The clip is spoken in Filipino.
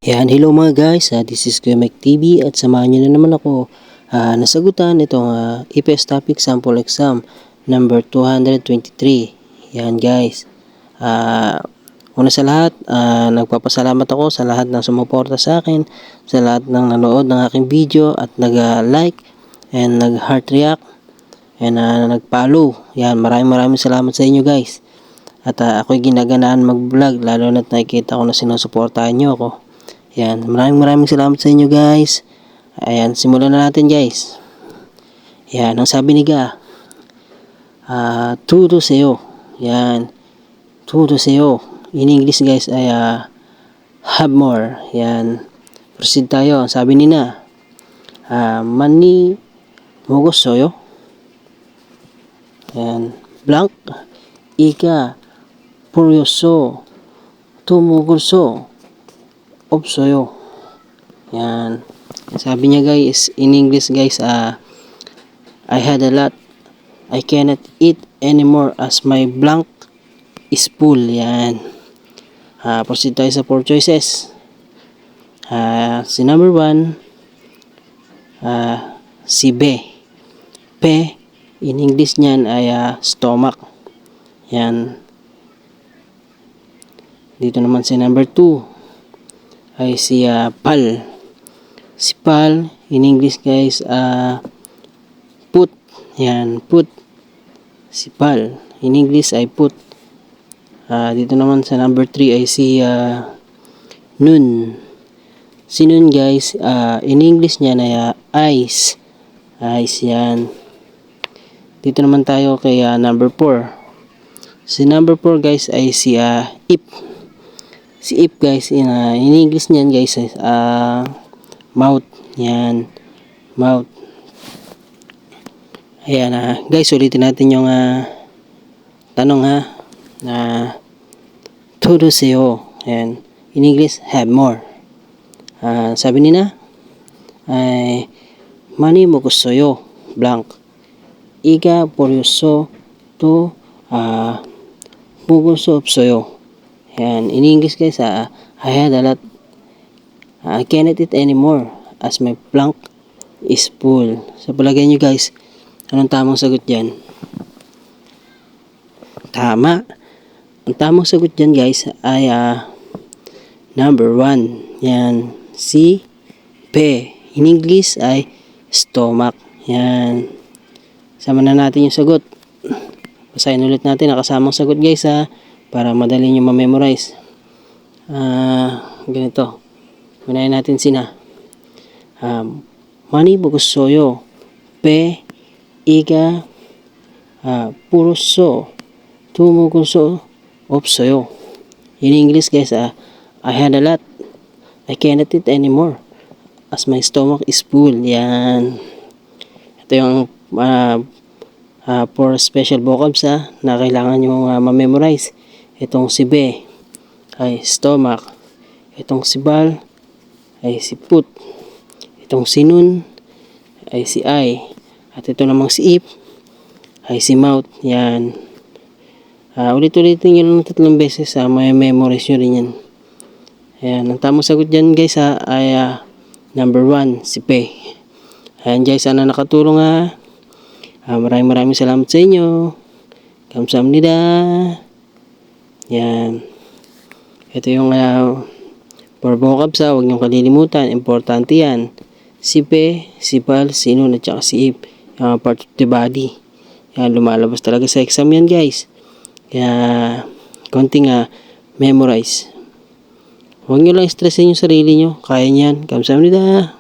Yan, hello mga guys, this is Kuya Mike TV at samahan nyo na naman ako nasagutan itong EPS topic sample exam number 223. Yan guys, una sa lahat, nagpapasalamat ako sa lahat ng sumuporta sa akin, sa lahat ng nanood ng aking video at nag-like and nag-heart react and nag-follow. Yan, maraming salamat sa inyo guys. At ako'y ginaganaan mag-vlog lalo na't nakikita ko na sinusuportahan nyo ako. Yan, maraming salamat sa inyo guys. Ayan, simulan na natin guys. Yan, ang sabi ni Ga, tudo sa'yo. Yan, tudo sa'yo. In English guys ay have more. Yan, proceed tayo. Ang sabi ni Na, mani mogosoyo. Yan, blank, ika, puryoso, tumugurso, opsoyo. Yan. Sabi niya guys, in English guys, I had a lot. I cannot eat anymore as my blank is full. Yan. Proceed tayo sa 4 choices. Si number 1, si B. P, in English niyan ay stomach. Yan. Dito naman si number 2. Ay si Pal. Si Pal, in English guys, put. Yan, put. Si Pal, in English ay put. Dito naman sa number 3 ay si Nun. Si Nun guys, in English niyan ay ice. Ice yan. Dito naman tayo kay number 4. Si number 4 guys ay si Ip. Si Ip guys, in English niyan guys, mouth. Yan, mouth. Ayan guys, ulitin natin yung tanong todo sa'yo. Ayan, in English, have more. Sabi nila, ay mani mo gusto yo, blank. Iga poryoso to buguso opsoyo. Yan, in English guys, I had a lot. I cannot eat anymore as my blank is full. So palagay nyo guys, anong tamang sagot dyan? Tama. Ang tamang sagot dyan guys ay number 1. Yan, si P. In English ay stomach. Yan. Sama na natin yung sagot. Basahin ulit natin ang kasamang sagot guys para madali nyo ma-memorize. Ganito. Unahin natin sina. Mani bugusoyo. Pe, iga, puroso, tumuguso, opsoyo. In English guys, I had a lot. I cannot eat anymore as my stomach is full. Yan. Ito yung for special vocabs na kailangan nyo ma-memorize. Itong si B ay stomach. Itong si Bal ay si put. Itong si Nun ay si I. At ito namang si Ip ay si mouth. Yan. Ulit-ulitin nyo lang 3 beses. May memorize nyo rin yan. Ayan. Ang tamang sagot dyan guys ay number 1, si P. Ayan guys, sana nakatulong maraming salamat sa inyo. Kamsahamnida. Yan. Ito yung for vocabs huwag niyong kalilimutan. Importante yan. Si P, si Pal, si Nun, at saka si Ip. Part of the body. Yan, lumalabas talaga sa exam yan guys. Kaya, konting memorize. Huwag nyo lang stressin yung sarili nyo. Kaya niyan. Kamsahamnida.